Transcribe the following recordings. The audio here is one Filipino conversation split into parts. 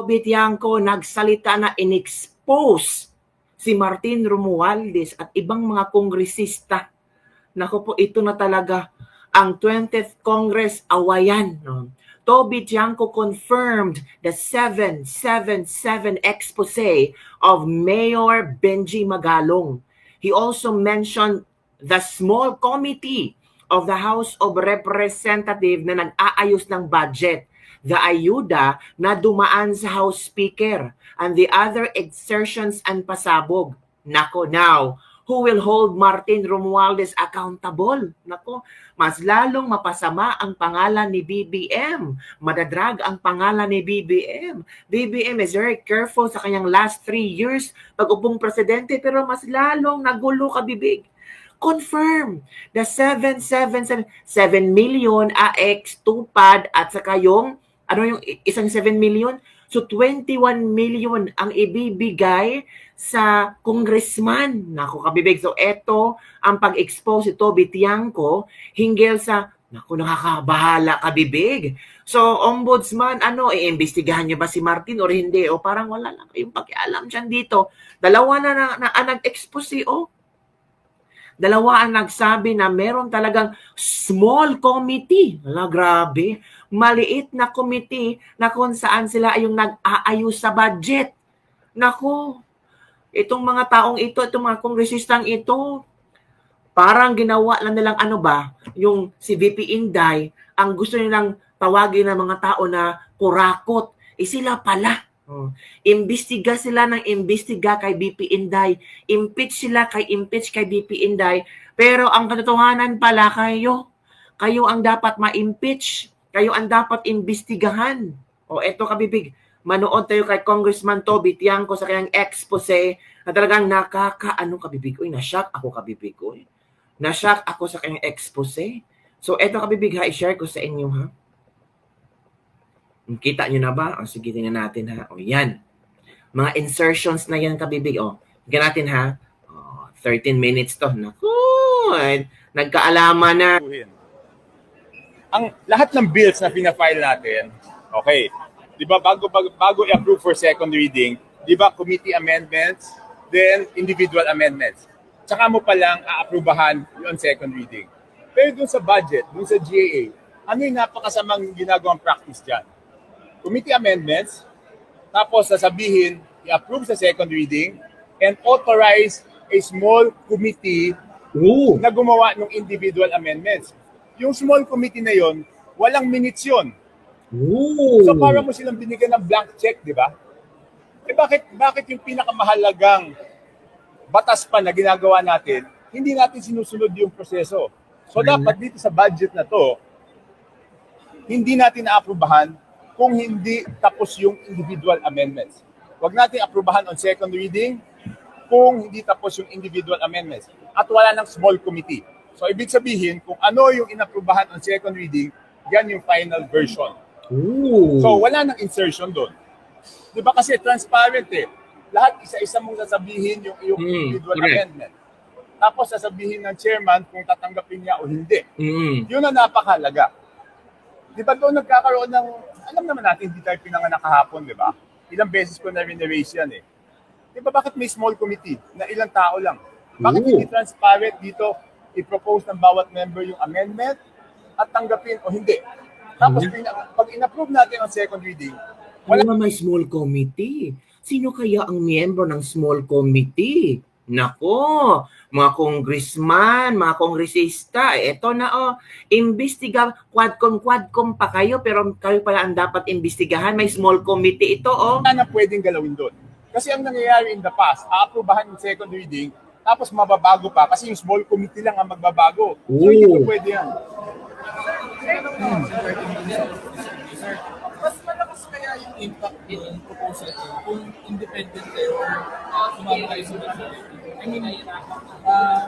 Bitiangco nagsalita na in-expose si Martin Romualdez at ibang mga kongresista. Naku po, ito na talaga ang 20th Congress awayan. Toby Tiangco confirmed the 777 expose of Mayor Benji Magalong. He also mentioned the small committee of the House of Representatives na nag-aayos ng budget, the ayuda na dumaan sa House Speaker, and the other exertions and pasabog. Nako, now, who will hold Martin Romualdez accountable? Nako, mas lalong mapasama ang pangalan ni BBM. Madadrag ang pangalan ni BBM. BBM is very careful sa kanyang last 3 years pag-upong presidente, pero mas lalong nagulo kabibig. Confirm the 777 7 million AX tupad at saka yung yung isang 7 million? So 21 million ang ibibigay sa congressman. Naku kabibig. So eto ang pag-expose ito Bitiangco hinggil sa nakakabahala kabibig. So ombudsman, iimbestigahan niyo ba si Martin or hindi? O parang wala lang kayong pakialam dyan dito. Dalawa na nag-expose Dalawa ang nagsabi na meron talagang small committee. Grabe. Maliit na committee na kung saan sila ay yung nag-aayos sa budget. Naku, itong mga taong ito, itong mga kongresistang ito, parang ginawa lang nilang yung si VP Inday, ang gusto nilang tawagin ng mga tao na kurakot. Sila pala. Imbestiga sila ng imbestiga kay BP Inday. Impeach sila impeach kay BP Inday. Pero ang katotohanan pala kayo ang dapat ma-impeach. Kayo ang dapat imbestigahan. Eto kabibig. Manood tayo kay Congressman Toby Tiangco sa kanyang expose na talagang kabibig. Na-shock ako kabibig. Na-shock ako sa kanyang expose. So eto kabibig i-share ko sa inyo Kita nyo na ba? Sige, tingnan natin yan. Mga insertions na yan kabibig. Tingnan natin 13 minutes to. Naku, nagkaalaman na. Ang lahat ng bills na pina-file natin, okay. Di ba bago i-approve for second reading, di ba committee amendments, then individual amendments. Tsaka mo palang a-approbahan yung second reading. Pero dun sa budget, dun sa GAA, ano yung napakasamang ginagawang practice dyan? Committee amendments, tapos sasabihin, i-approve sa second reading, and authorize a small committee na gumawa ng individual amendments. Yung small committee na yon, walang minutes yun. So para mo silang binigyan ng blank check, di ba? Bakit yung pinakamahalagang batas pa na ginagawa natin, hindi natin sinusunod yung proseso? So dapat dito sa budget na to, hindi natin na-aprubahan kung hindi tapos yung individual amendments. Huwag natin aprubahan on second reading kung hindi tapos yung individual amendments. At wala ng small committee. So, ibig sabihin, kung ano yung inaprubahan on second reading, yan yung final version. So, wala ng insertion doon. Di ba kasi transparent Lahat isa-isa mong sasabihin yung individual amendment. Tapos sasabihin ng chairman kung tatanggapin niya o hindi. Yun ang napakahalaga. Di ba doon nagkakaroon ng, alam naman natin, hindi tayo pinanganak kahapon, di ba? Ilang beses ko na rin-erase yan Di ba bakit may small committee na ilang tao lang? Bakit hindi transparent dito i-propose ng bawat member yung amendment at tanggapin o hindi? Tapos pag in-approve natin ang second reading, wala may small committee. Sino kaya ang miyembro ng small committee? Nako, mga congressman, mga kongresista, eto na imbestiga, quadcom pa kayo, pero kayo pala ang dapat imbestigahan. May small committee ito, Wala na pwedeng galawin doon. Kasi ang nangyayari in the past, aaprubahan yung second reading, tapos mababago pa, kasi yung small committee lang ang magbabago. So hindi po pwede yan. Mas malakas kaya yung impact in proposal kung independent or sumama kayo sa budget? I mean,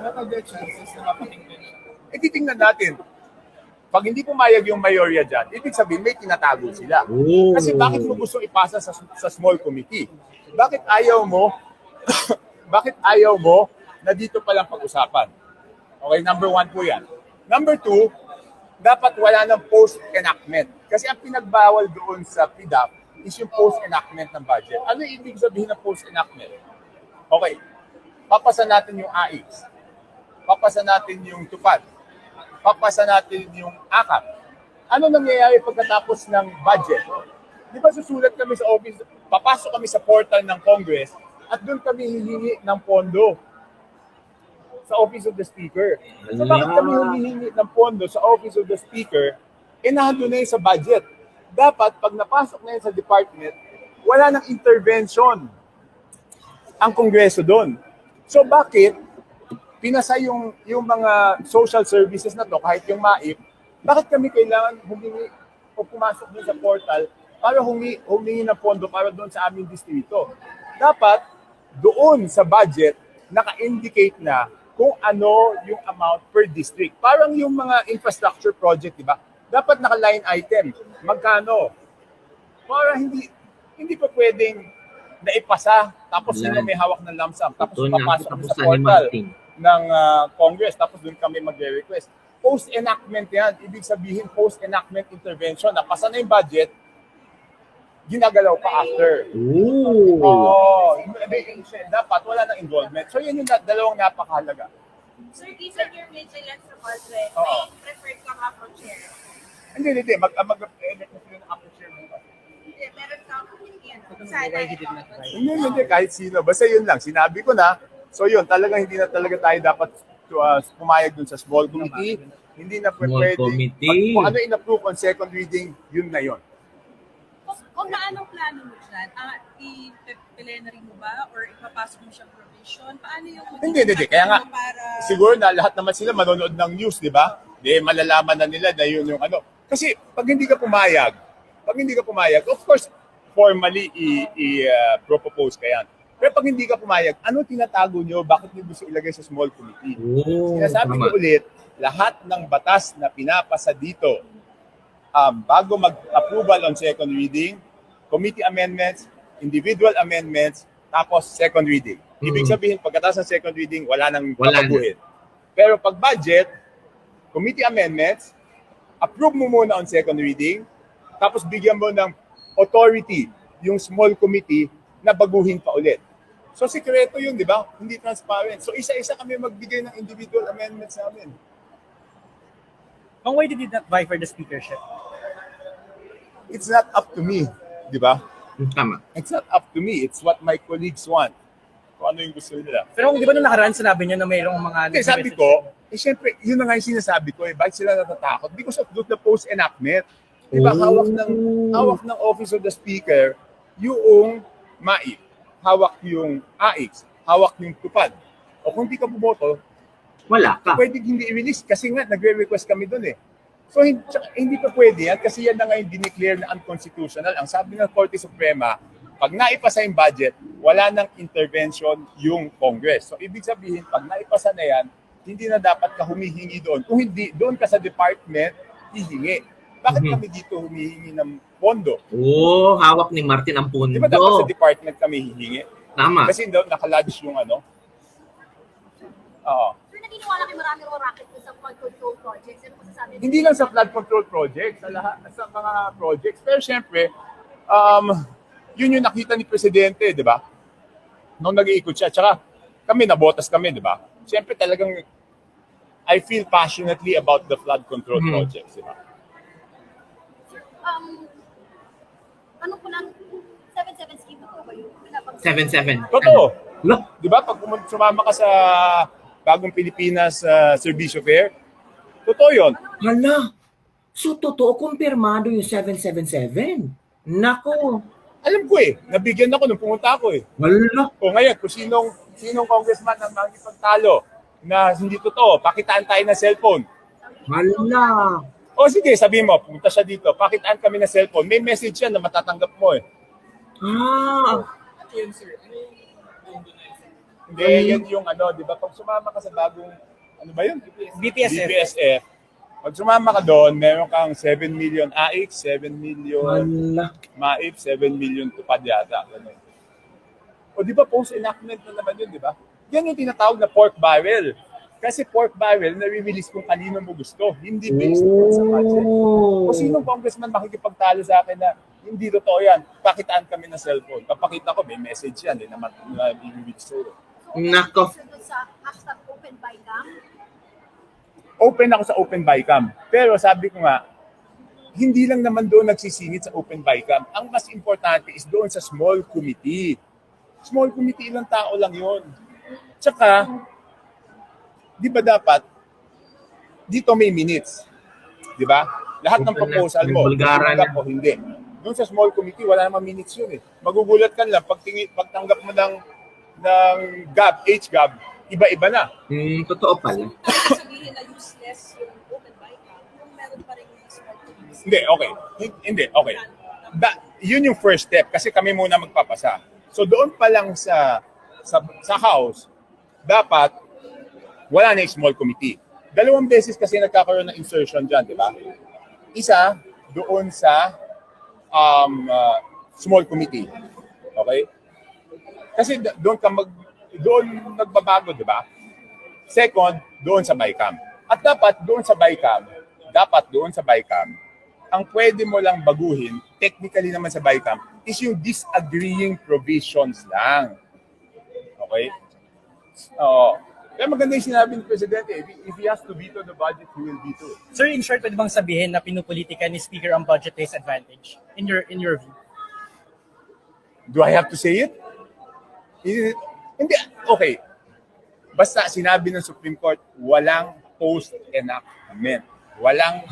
what are the chances na mapatingnan? Titingnan natin. Pag hindi pumayag yung mayorya dyan, ibig sabihin may tinatago sila. Kasi bakit mo gusto ipasa sa small committee? Bakit ayaw mo na dito palang pag-usapan? Okay, number 1 po yan. Number 2, dapat wala ng post-enactment. Kasi ang pinagbawal doon sa PDAP is yung post-enactment ng budget. Ano yung ibig sabihin ng post-enactment? Okay, papasa natin yung AIX, papasa natin yung TUPAD, papasa natin yung AKAP. Ano nangyayari pagkatapos ng budget? Di ba susulat kami sa office, papasok kami sa portal ng Congress at doon kami hihingi ng pondo sa Office of the Speaker. So bakit kami humihingi ng pondo sa Office of the Speaker, nandun na yun sa budget. Dapat, pag napasok na yun sa department, wala nang intervention ang Kongreso doon. So bakit pinasa yung mga social services na to, kahit yung MAIP, bakit kami kailangan humingi o pumasok doon sa portal para humingi ng pondo para doon sa aming distrito? Dapat, doon sa budget, naka-indicate na kung ano yung amount per district. Parang yung mga infrastructure project, di ba? Dapat naka-line item. Magkano? Para hindi pa pwedeng naipasa, tapos sila may hawak ng lump sum, tapos papasok kami sa portal ng Congress, tapos doon kami magre-request. Post-enactment yan. Ibig sabihin, post-enactment intervention. Napasa na yung budget, ginagalaw pa after. Dapat wala nang involvement. So yun yung dalawang napakahalaga. Sir, given your vigilance sa budget, may preferred kang ako chair? Hindi. Mag-elect na sila ng upper chair. Hindi, meron kang sana. Hindi, kahit sino. Basta yun lang. Sinabi ko na. So yun, talagang hindi na talaga tayo dapat pumayag dun sa small committee. Hindi na pwedeng. Kung ano in-approve on second reading, yun na yun. Kung anong plano mo dyan, i-plenary mo ba or ipapasok mo siyang provision? Paano yung... Hindi. Kaya nga, siguro na lahat naman sila manonood ng news, di ba? Di, malalaman na nila na yun yung ano. Kasi pag hindi ka pumayag, of course, formally i-propose ka yan. Pero pag hindi ka pumayag, ano tinatago nyo? Bakit nyo gusto ilagay sa small committee? Sinasabi ko ulit, lahat ng batas na pinapasa dito, bago mag-approval on second reading, committee amendments, individual amendments, tapos second reading. Ibig sabihin, pagkatapos ng second reading, wala nang papaguhin. Pero pag budget, committee amendments, approve mo muna on second reading, tapos bigyan mo ng authority yung small committee na baguhin pa ulit. So, sikreto yun, di ba? Hindi transparent. So, isa-isa kami magbigay ng individual amendments namin. Why did you not vie for the speakership? It's not up to me, di ba? Tama. It's not up to me. It's what my colleagues want. Kung ano yung gusto nila. Pero di ba nung nakaraan sinabi niyo na mayroong mga... Okay, sabi ko, syempre, yun na nga yung sinasabi ko, bakit sila natatakot? Because of the post-enactment. Di ba, hawak ng Office of the Speaker yung MAIP, hawak yung AIX, hawak yung TUPAD. O kung di ka bumoto, Wala ka. pwede hindi i-release kasi nga nagre-request kami doon eh. So hindi pa pwede yan kasi yan na nga yung dineclare na unconstitutional. Ang sabi ng Korte Suprema, pag naipasa yung budget, wala nang intervention yung Congress. So ibig sabihin, pag naipasa na yan, hindi na dapat ka humihingi doon. Kung hindi, doon ka sa department, hihingi. Bakit kami dito humihingi ng pondo? Hawak ni Martin ang pondo. Di ba dapat sa department kami hihingi? Tama. Kasi doon nakalodge yung ano. Oo. Sir, naniniwala kayo marami o racket sa flood control projects. Ano masasabi? Hindi lang sa flood control projects, sa lahat sa mga projects. Pero syempre, yun yung nakita ni Presidente, di ba? Nung nag-iikot siya. Tsaka kami, nabotas kami, di ba? Syempre talagang I feel passionately about the flood control projects, di ba? Ano po lang, 7-7 scheme po ba yun? 7-7. Totoo. Look. Di ba? Pag sumama ka sa Bagong Pilipinas Servicio Fair, totoo yun. Hala. So, totoo, kumpirmado yung 777. Nako. Alam ko eh. Nabigyan ako nung pumunta ako eh. Hala. O ngayon, kung sinong congressman ang makikipagtalo na hindi totoo, pakitaan tayo ng cellphone. Hala. O sige, sabihin mo, pumunta siya dito, pakitaan kami ng cellphone. May message yan na matatanggap mo eh. Ano yun, sir? Ano yung pondo na yun? Hindi, yan yung ano, di ba? Pag sumama ka sa bagong, ano ba yun? BPSF. Pag sumama ka doon, meron kang 7 million AIX, 7 million Hala. MAIP, 7 million TUPAD yata. Ganun. O di ba post-enactment na naman yun, di ba? Yan yung tinatawag na pork barrel. Kasi pork barrel, nare-release kung kanino mo gusto. Hindi based on sa budget. O sinong congressman makikipagtalo sa akin na hindi totoo yan? Pakitaan kami ng cellphone. Papakita ko, may message yan. Naman i-release sa'yo. Nako. Sa hashtag open by cam. Open ako sa open bycam. Pero sabi ko nga, hindi lang naman doon nagsisingit sa open bycam. Ang mas importante is doon sa small committee. Small committee, ilang tao lang yun. Tsaka, di ba dapat, dito may minutes. Di ba? Lahat ng proposal mo, tanggap o hindi. Doon sa small committee, wala namang minutes yun eh. Magugulat ka lang, pagtanggap mo ng GAB, HGAB, iba-iba na. Totoo pala. Sabihin na useless yung open bycam, kung meron pa rin yung small committees. Hindi, okay. Hindi, okay. Yun yung first step kasi kami muna magpapasa. So doon pa lang sa House, dapat wala na yung small committee. 2 beses kasi nagkakaroon ng insertion dyan, di ba? Isa, doon sa small committee. Okay? Kasi doon nagbabago, di ba? Second, doon sa BICAM. At dapat doon sa BICAM, ang pwede mo lang baguhin, technically naman sa BICAM, is yung disagreeing provisions lang. Okay? Kaya maganda yung sinabi ng Presidente, if he has to veto the budget, he will veto it. Sir, in short, pwede bang sabihin na pinupolitika ni Speaker ang budget-based advantage? In your view? Do I have to say it? Hindi. Okay. Basta sinabi ng Supreme Court, walang post-enactment. Walang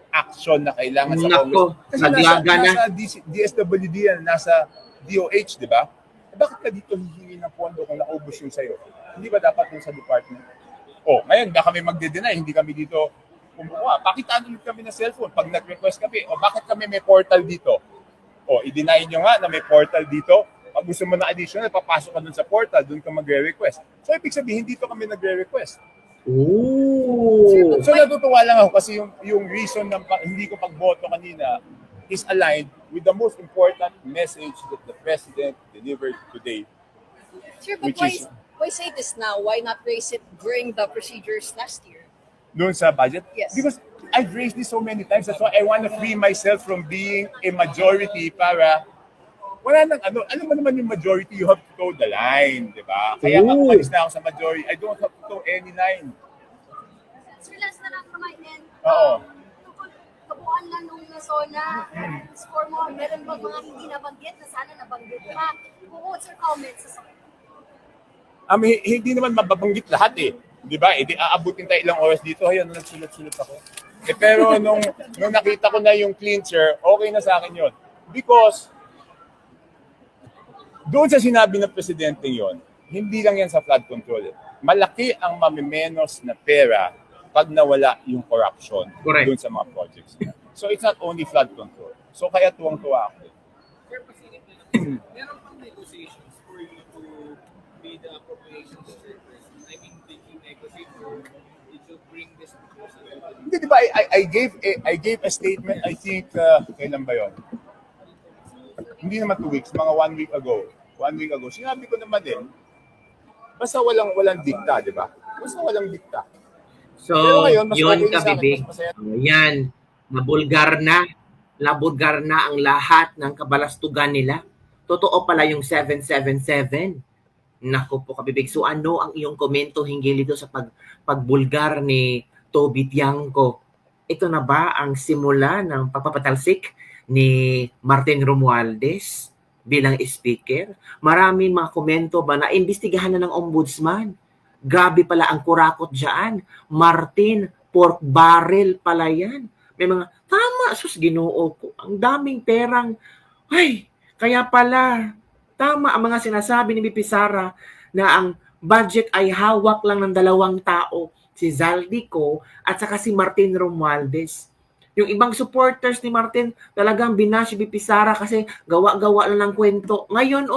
action na kailangan sa Congress. Kasi nasa DSWD yan, nasa DOH, di ba? Bakit ka dito hihingi ng pondo kung naubos yung sa'yo? Hindi ba dapat yung sa department? Ngayon, baka kami magde-deny, hindi kami dito kumukuha. Pakitaan ulit kami ng cellphone pag nag-request kami. Bakit kami may portal dito? I-deny nyo nga na may portal dito. Pag gusto mo na additional, papasok ka dun sa portal, dun ka magre-request. So, ibig sabihin, dito kami nagre-request. So, natutuwa lang ako kasi yung reason ng hindi ko pagboto kanina is aligned with the most important message that the President delivered today. Sure, but why say this now? Why not raise it during the procedures last year? Doon sa budget? Yes. Because I've raised this so many times. That's why I want to free myself from being a majority para wala nang alam mo naman yung majority, you have to toe the line, di ba? Kaya umalis na ako sa majority. I don't have to toe any line. Sir, last na lang kamay and kabuuan lang nung nasona score mo, meron ba mga hindi nabanggit na sana nabanggit pa? Quotes or comments sa Hindi naman mababanggit lahat eh. Di ba? Aabutin tayo ilang oras dito. Ayan, nagsulat-sulat ako. Pero nung nakita ko na yung clincher, okay na sa akin yun. Because doon sa sinabi ng Presidente yon, hindi lang yan sa flood control. Malaki ang mamimenos na pera pag nawala yung corruption doon sa mga projects. So it's not only flood control. So kaya tuwang-tuwa ako. Meron pang negotiations for you to be the appropriations chairperson. I mean, did you negotiate or did you bring this proposal? Hindi, di ba? I gave a statement, I think, kailan ba yun? Hindi naman 2 weeks, mga 1 week ago. 1 week ago. Sinabi ko naman din, basta walang dikta, di ba? Basta walang dikta. So, ngayon, yun kabibig. Yan, nabulgar na ang lahat ng kabalastugan nila. Totoo pala yung 777. Naku po kabibig. So ano ang iyong komento hinggil dito sa pagbulgar ni Toby Tiangco? Ito na ba ang simula ng pagpapatalsik ni Martin Romualdez bilang speaker? Maraming mga komento ba na imbestigahan na ng ombudsman? Grabe pala ang kurakot dyan. Martin, pork barrel pala yan. May mga, tama, sus ginoo ko. Ang daming perang, kaya pala, tama ang mga sinasabi ni BP Sara na ang budget ay hawak lang ng 2 tao, si Zaldico at saka si Martin Romualdez. Yung ibang supporters ni Martin talagang binash si BP Sara kasi gawa-gawa lang ng kwento. Ngayon,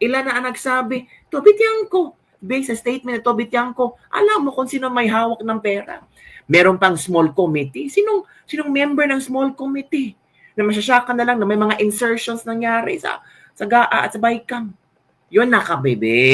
ilan na ang nagsabi, Toby Tiangco, based sa statement ni Toby Tiangco, alam mo kung sino may hawak ng pera. Meron pang small committee. Sinong member ng small committee? Na masyasyakan na lang na may mga insertions nangyari sa GAA at sa BICAM. Yun na ka, baby.